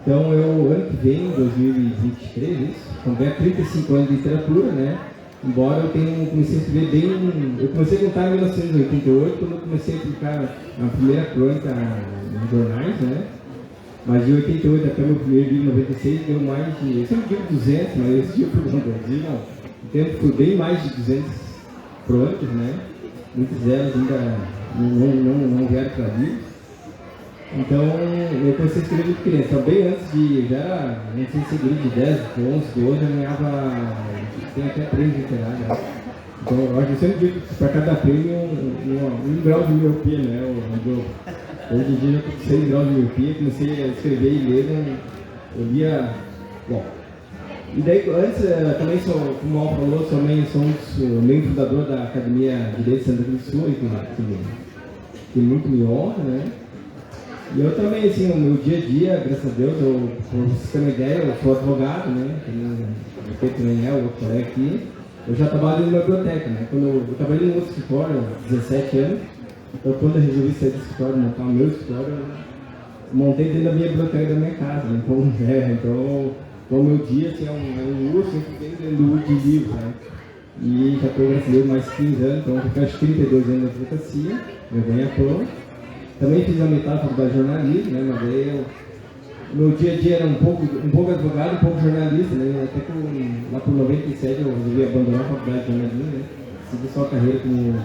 Então eu, ano que vem, 2023, também 35 anos de literatura, né? Embora eu comecei a escrever bem... Eu comecei a contar em 1988, quando eu comecei a publicar a primeira crônica nos jornais, né? Mas de 88 até meu primeiro livro, 96, deu mais de... Eu sempre digo 200, mas esse dia foi não. O tempo foi bem mais de 200 crônicas, né? Muitas delas ainda não vieram para livros. Então, eu comecei a escrever muito criança. Então, bem antes de... Já era, não sei se de 10, 11, 12, eu ganhava... Tem até prêmio literário. Né? Então, eu acho que eu sempre digo que para cada prêmio um grau de miopia, né? Hoje em dia, eu tô com 6 graus de miopia, comecei a escrever e ler, eu lia... Bom. E daí, antes, também sou, como o Al falou, também sou um membro fundador da Academia de Direito de Santa Cruz do Sul, que muito me honra, né? E eu também, assim, no meu dia a dia, graças a Deus, pra vocês terem uma ideia, eu sou advogado, né? O Pedro também é, o outro colega aqui. Eu já trabalho numa biblioteca, né? Quando eu trabalhei em outro escritório, 17 anos. Então, quando eu resolvi sair do escritório, montar o meu escritório, eu montei dentro da minha biblioteca da minha casa, né? Então o meu dia, assim, é um urso, dentro de livros, né? E já estou, graças a Deus, mais 15 anos, então eu fecho 32 anos na advocacia, eu ganho a prova. Também fiz a metade da faculdade de jornalismo, né? Mas daí meu dia a dia era um pouco advogado, um pouco jornalista, né? Até que lá por 97 eu resolvi abandonar a faculdade de jornalismo, né? Segui só a carreira como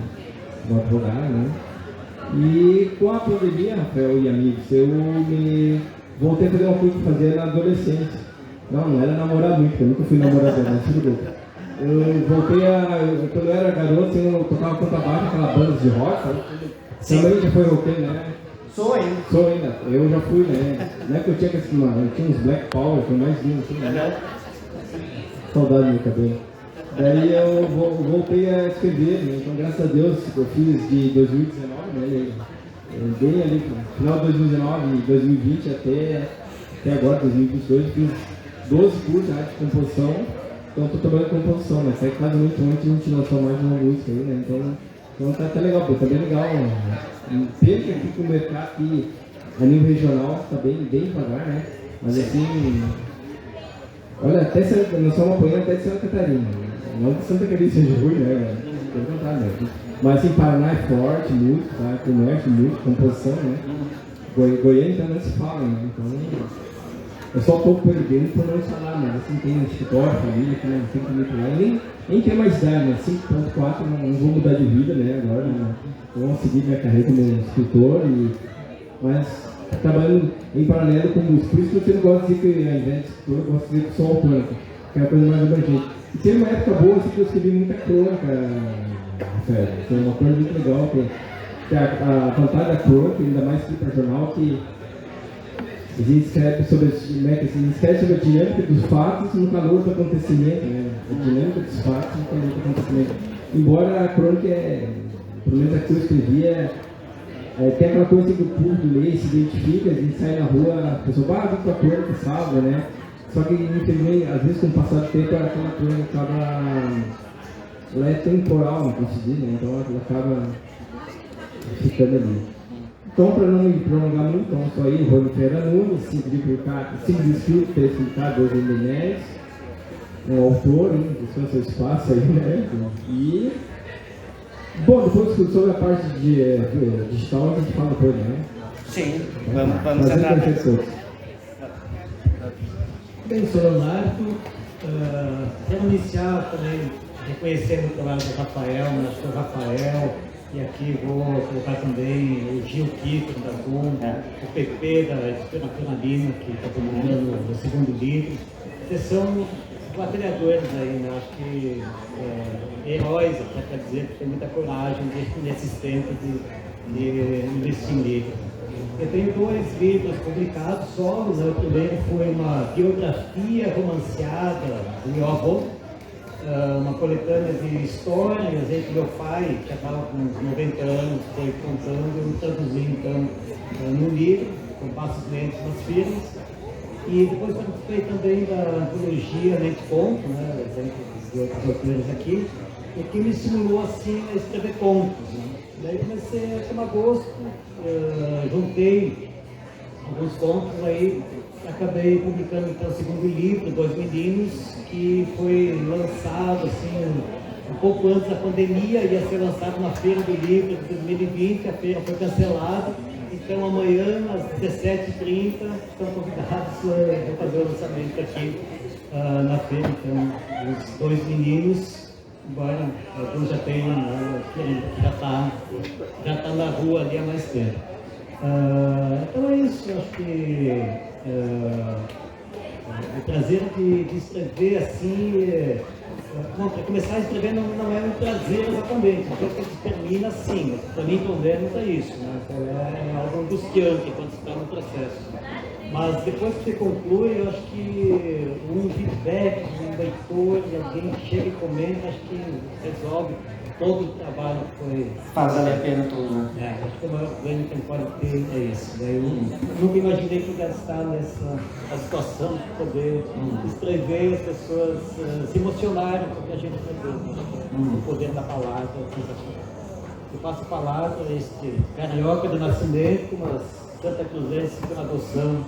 advogado, né? E com a pandemia, Rafael e amigos, eu me voltei a fazer uma coisa que eu fazia na adolescência. Não era namorar muito, porque eu nunca fui namorador, mas tudo bem. Eu voltei quando eu era garoto, eu tocava contrabaixo, aquela banda de rock, sabe? Também já foi roqueiro, né? Sou ainda. Eu já fui, né? Não é que eu tinha uns Black Power, foi mais lindo, assim, né? Saudade do meu cabelo. Daí eu voltei a escrever, né? Então, graças a Deus, eu fiz de 2019, né? Bem ali, final de 2019 e 2020 até agora, 2022, eu fiz 12 cursos de arte de composição. Então estou trabalhando com composição, né? Sai quase muito antes a gente lançou mais uma música aí, né? Então tá até legal, pô, tá bem legal. Pelo que aqui com o mercado aqui, a nível regional, tá bem devagar, né? Mas assim, olha, até nós somos apoiando até de Santa Catarina. Não que Santa Catarina seja ruim, né? Pelo contrário, né? Mas assim, Paraná é forte, muito, tá? Comércio, muito, composição, né? Goiânia então não se fala, né? Então, eu só pouco pelo dele por não instalar, né? Assim, tem escritório, família, que não tem muito lá. Nem tem mais idade, né? 5.4, não vou mudar de vida, né? Agora, né? Eu vou seguir minha carreira como escritor, mas trabalhando em paralelo com música. Por isso que eu sempre gosto de dizer que, ao invés de escritor, eu gosto de dizer que sou autor, que é a coisa mais abrangente. E teve uma época boa, assim, que eu escrevi muita crônica, Rafael. Foi uma coisa muito legal, que a vantagem da crônica, ainda mais que para jornal, que a gente escreve sobre a dinâmica dos fatos no calor do acontecimento, né? A dinâmica dos fatos no calor do acontecimento. Embora a crônica, pelo menos a que eu escrevi, tem aquela coisa que o público lê, se identifica, a gente sai na rua, a pessoa vai com a crônica e salva, né? Só que, infelizmente, às vezes com o passar do tempo, aquela crônica acaba... Ela é temporal, não posso dizer, né? Então ela acaba ficando ali. Então, para não me prolongar muito, então, só aí, Rony Ferreira Nunes, 5 de escrito, 3 publicados, 2 MNEs, um autor, deixou seu espaço aí, né? E, bom, depois sobre a parte de digital, a gente fala depois, né? Sim, vamos entrar. Bem, sou Leonardo, quero iniciar também reconhecendo o trabalho do Rafael, o Rafael, e aqui vou colocar também o Gil Kiko da Zoom, o PP da Editora Lima, que está publicando o segundo livro. Vocês são batalhadores aí, né? Acho que heróis, até para dizer que tem muita coragem nesses tempos de investir em livros. Eu tenho 2 livros publicados solos, né? O primeiro foi uma biografia romanceada do meu avô, uma coletânea de histórias em que meu pai, que estava com uns 90 anos, foi contando, eu traduzi então num livro, com passos lentos nas firmas. E depois participei também da antologia Mente Conto, né, exemplo de outros autores aqui, o que me estimulou assim a escrever contos. Né? Daí comecei a tomar gosto, juntei alguns contos aí, acabei publicando então o segundo livro, 2 Meninos, que foi lançado assim, um pouco antes da pandemia, ia ser lançado na Feira do Livro de 2020, a feira foi cancelada, então amanhã às 17h30 estão convidados a fazer o lançamento aqui na feira, então os 2 Meninos, embora alguns já tenham, já tá na rua ali há mais tempo. Então é isso, acho que o prazer de escrever assim, para começar a escrever não é um prazer exatamente, depois que a gente termina assim, para mim pelo menos é isso, né? É algo angustiante quando você está no processo. Mas depois que você conclui, eu acho que um feedback de um leitor, de alguém que chega e comenta, acho que resolve todo o trabalho que foi... Faz valer a pena tudo, né? Acho que o maior ganho que ele pode ter é isso. Eu nunca imaginei que eu ia estar nessa situação de poder escrever, as pessoas se emocionarem com o que a gente faz, o poder da palavra. Eu faço palavra, este carioca do nascimento, mas Santa Cruzense por adoção.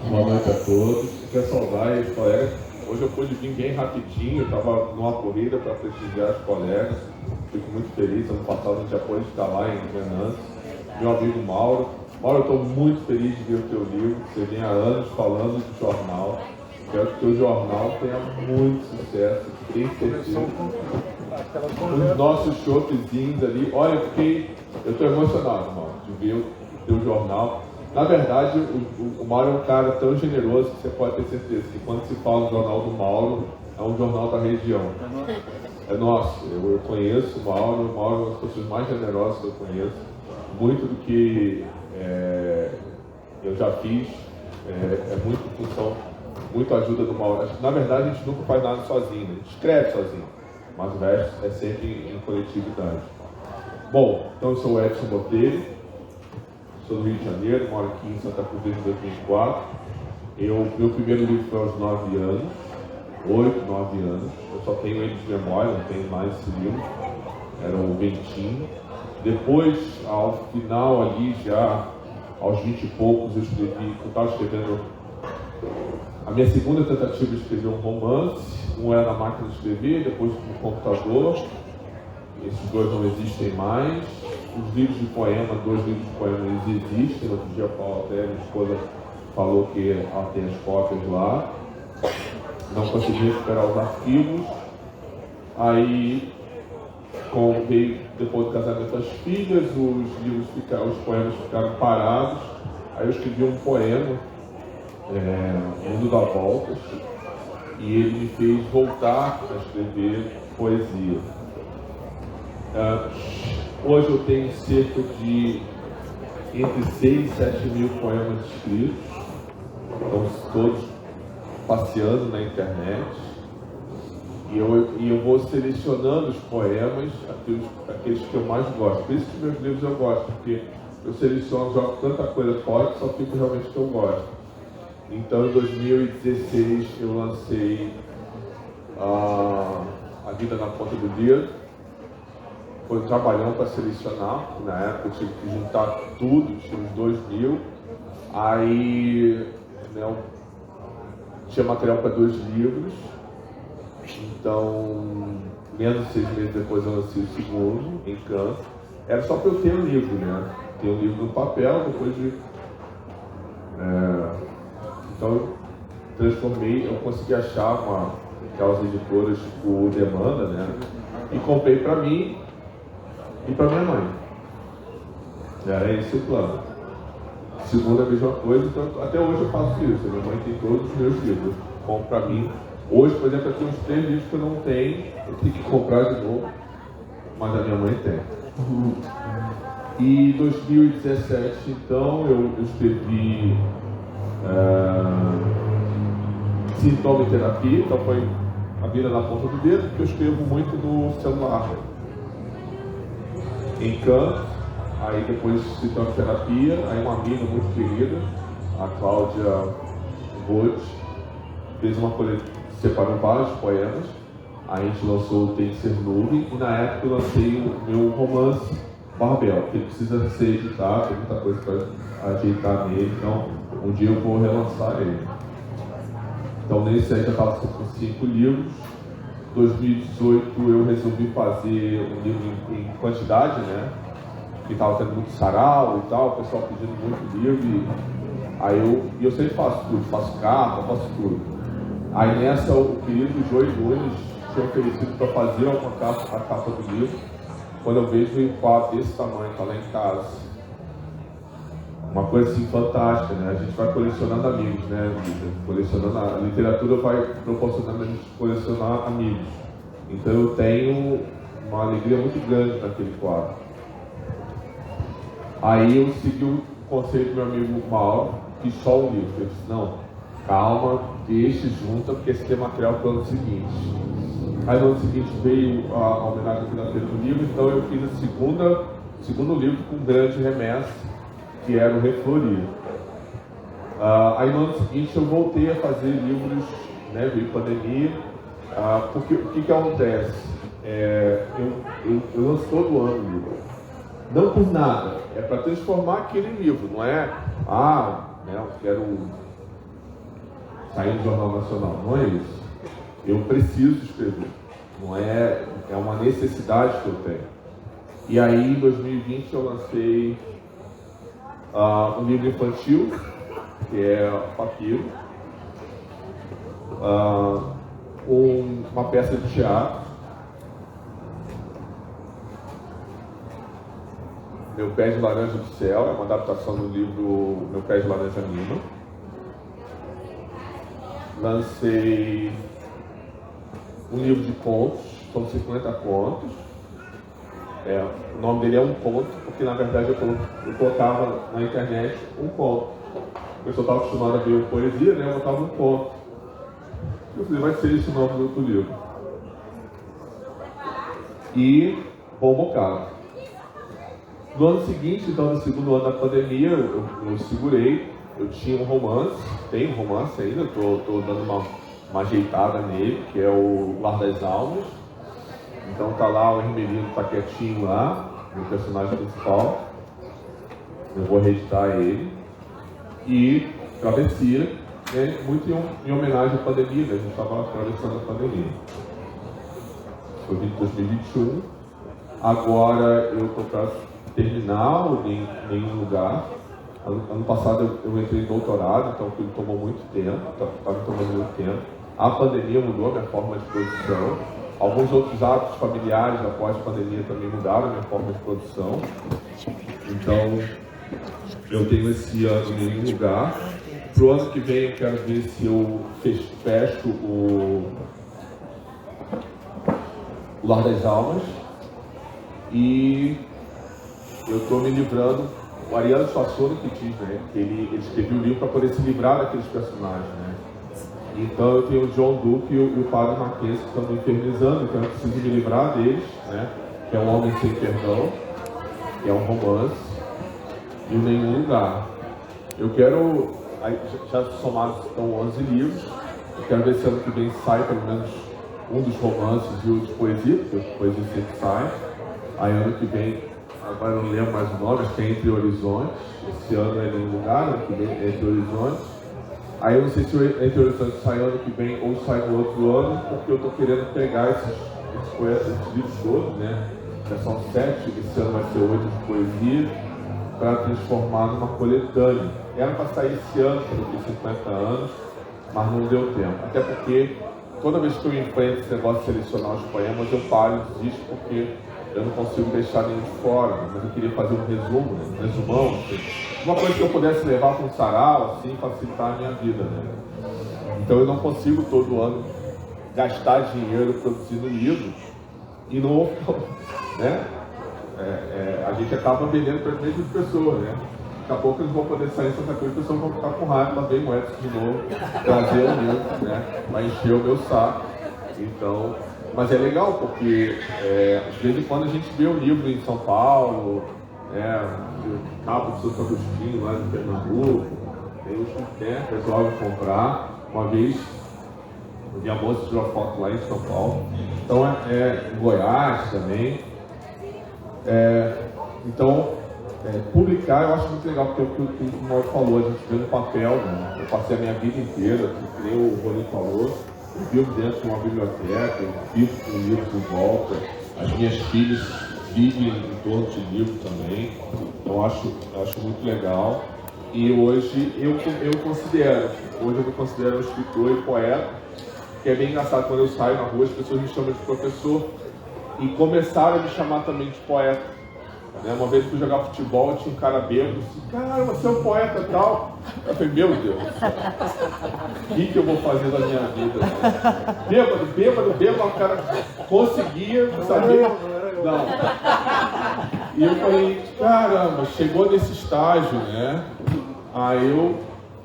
Boa noite a todos. Quer saudar os colegas. Hoje eu pude vir bem rapidinho, estava numa corrida para prestigiar os colegas. Fico muito feliz. Ano passado a gente já pôde estar lá em Venâncio. Meu amigo Mauro. Mauro, eu estou muito feliz de ver o teu livro. Você vem há anos falando de jornal. Quero que o teu jornal tenha muito sucesso. Tenho certeza. Os nossos showzinhos ali. Olha, eu estou emocionado, Mauro, de ver o teu jornal. Na verdade, o Mauro é um cara tão generoso que você pode ter certeza que quando se fala no jornal do Mauro, é um jornal da região. É nosso. Eu conheço o Mauro é uma das pessoas mais generosas que eu conheço. Muito do que eu já fiz é muito função, muito ajuda do Mauro. Na verdade, a gente nunca faz nada sozinho, a gente escreve sozinho, mas o resto é sempre em coletividade. Bom, então eu sou o Edson Botelho. Sou do Rio de Janeiro, moro aqui em Santa Cruz desde 2004. Meu primeiro livro foi aos 9 anos. 8, 9 anos. Eu só tenho ele de memória, não tenho mais esse livro. Era o Bentinho. Depois, ao final ali, já aos 20 e poucos, eu estava escrevendo a minha segunda tentativa de escrever um romance. Um era na máquina de escrever, depois no computador. Esses dois não existem mais. Os livros de poema, 2 livros de poema, eles existem. Outro dia até minha esposa falou que ela tem as cópias lá. Não consegui recuperar os arquivos. Aí comprei, depois do casamento das filhas, os poemas ficaram parados. Aí eu escrevi um poema, Mundo da Volta, e ele me fez voltar a escrever poesia. Hoje eu tenho cerca de entre 6 e 7 mil poemas escritos, estão todos passeando na internet, e eu vou selecionando os poemas, aqueles que eu mais gosto. Por isso que meus livros eu gosto, porque eu seleciono, jogo tanta coisa fora que só fico realmente que eu gosto. Então em 2016 eu lancei A Vida na Ponta do Dedo. Foi um trabalhão para selecionar, na época eu tive que juntar tudo, tinha uns 2.000. Aí tinha material para 2 livros, então menos de 6 meses depois eu lancei o segundo, em Cannes. Era só para eu ter um livro, né? Ter um livro no papel, depois de... Então eu transformei, eu consegui achar aquelas editoras tipo Demanda, né? E comprei para mim e para minha mãe. Era esse o plano. Segunda, a mesma coisa, então até hoje eu faço isso. A minha mãe tem todos os meus livros, eu compro para mim. Hoje, por exemplo, eu tenho uns 3 livros que eu não tenho, eu tenho que comprar de novo, mas a minha mãe tem. E em 2017, então, eu escrevi Sintomaterapia, então foi A Vida na Ponta do Dedo, que eu escrevo muito no celular. Em Cannes, aí depois Sintomaterapia, aí uma amiga muito querida, a Cláudia Bode, fez uma coleção, separou vários poemas, a gente lançou o Tem que Ser Nuvem, e na época eu lancei o meu romance Barbel, que precisa ser editado, tem muita coisa para ajeitar nele, então um dia eu vou relançar ele. Então nesse aí já estava com 5 livros. Em 2018 eu resolvi fazer um livro em quantidade, né? Que estava tendo muito sarau e tal, o pessoal pedindo muito livro. Aí eu sempre faço tudo, faço capa, faço tudo. Aí nessa o querido Joey Nunes tinha oferecido para fazer a capa do livro. Quando eu vejo um quadro desse tamanho, tá lá em casa. Uma coisa assim fantástica, né? A gente vai colecionando amigos, né? Colecionando a literatura vai proporcionando a gente colecionar amigos. Então eu tenho uma alegria muito grande naquele quadro. Aí eu segui o conselho do meu amigo Mauro, que só um livro. Eu disse, não, calma, deixe junta, porque esse tem material para o ano seguinte. Aí no ano seguinte veio a homenagem à Feira do Livro, então eu fiz o segundo livro com grande remessa, que era o Reflorir. Aí no ano seguinte eu voltei a fazer livros, né, veio pandemia, porque o que acontece? Eu lanço todo ano o livro. Não por nada, é para transformar aquele livro, não é, né, eu quero sair do Jornal Nacional, não é isso. Eu preciso escrever, não é uma necessidade que eu tenho. E aí em 2020 eu lancei um livro infantil, que é o Papiro, uma peça de teatro, Meu Pé de Laranja do Céu, é uma adaptação do livro Meu Pé de Laranja Lima. Lancei um livro de contos, são 50 contos. O nome dele é Um Conto, porque na verdade eu colocava na internet um conto. O pessoal estava acostumado a ver poesia, né? Eu botava um conto. Eu falei, vai ser esse o nome do livro. E Bom Bocado. No ano seguinte, então no segundo ano da pandemia, eu segurei. Eu tinha um romance, tenho um romance ainda, estou dando uma ajeitada nele, que é o Lar das Almas. Então tá lá, o Hermelino tá quietinho lá, o personagem principal. Eu vou reeditar ele. E Travessia, né, muito em homenagem à pandemia, né? A gente estava atravessando a pandemia. Foi em 2021. Agora eu estou para terminar o Nenhum Lugar. Ano passado eu entrei em doutorado, então aquilo tomou muito tempo, está me tomando muito tempo. A pandemia mudou a minha forma de produção. Alguns outros hábitos familiares após a pandemia também mudaram a minha forma de produção. Então, eu tenho esse ano em Nenhum Lugar. Para o ano que vem eu quero ver se eu fecho o Lar das Almas. E eu estou me livrando, o Ariano Suassuna que diz, né, que ele escreveu o livro para poder se livrar daqueles personagens, né? Então eu tenho o John Duke e o Padre Marquês que estão me infernizando, então eu preciso me livrar deles, né? Que é Um Homem Sem Perdão, que é um romance, e o Nenhum Lugar. Eu quero, já somados estão 11 livros, eu quero ver se ano que vem sai pelo menos um dos romances e o de poesia, porque a poesia sempre sai. Aí ano que vem, agora eu não lembro mais o nome, acho que é Entre Horizontes. Esse ano é Nenhum Lugar, ano que vem é Entre Horizontes. Aí eu não sei se o Entre Horizontes sai ano que vem ou sai no outro ano, porque eu estou querendo pegar esses livros todos, né? Já são 7, esse ano vai ser 8 de poesia, para transformar numa coletânea. Era para sair esse ano, porque eu tenho 50 anos, mas não deu tempo. Até porque toda vez que eu enfrento esse negócio de selecionar os poemas, eu paro e desisto, porque eu não consigo deixar nenhum de fora, mas eu queria fazer um resumo, né? Um resumão, assim. Uma coisa que eu pudesse levar para um sarau, assim, facilitar a minha vida, né? Então eu não consigo todo ano gastar dinheiro produzindo livro e não, né? A gente acaba vendendo para as mesmas pessoas, né? Daqui a pouco eles vão poder sair em Santa Cruz e as pessoas vão ficar com raiva, lá vem o Edson de novo, trazer o livro, né? Vai encher o meu saco. Então, mas é legal porque de vez em quando a gente vê o livro em São Paulo, Cabo de Santo Agostinho, lá em Pernambuco, tem os que resolvem comprar. Uma vez eu vi a moça tirou a foto lá em São Paulo, então em Goiás também. Então, publicar eu acho muito legal, porque o que o Mauro falou, a gente vê no papel, né? Eu passei a minha vida inteira, que nem o Rolim falou, eu vivo dentro de uma biblioteca, eu vivo com livros em volta, as minhas filhas vivem em torno de livros também, então eu acho muito legal. E hoje eu me considero um escritor e poeta, que é bem engraçado, quando eu saio na rua as pessoas me chamam de professor e começaram a me chamar também de poeta. Uma vez que eu fui jogar futebol, tinha um cara bêbado, disse, cara, você é um poeta e tal. Eu falei, meu Deus, o que eu vou fazer da minha vida? Bêbado, o cara conseguia, saber. Não. E eu falei, caramba, chegou nesse estágio, né? Aí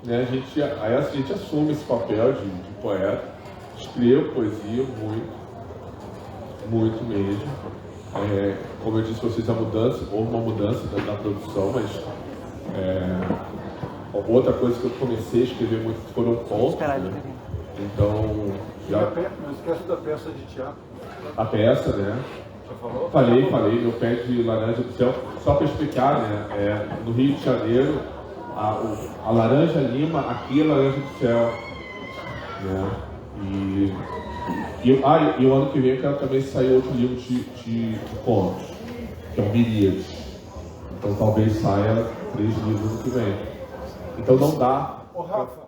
a gente assume esse papel de poeta, escrevo poesia muito mesmo. Como eu disse para vocês, houve uma mudança da produção, mas outra coisa que eu comecei a escrever muito foram contos, né? Então, Não esquece da peça de teatro. A peça, né? Já falou? Falei, meu pé de laranja do céu. Só para explicar, né? No Rio de Janeiro, a laranja lima, aqui é laranja do céu, né? E o ano que vem eu quero também sair outro livro de contos, que é o Miríades. Então talvez saia 3 livros no ano que vem. Então não dá. Ô, Rafa,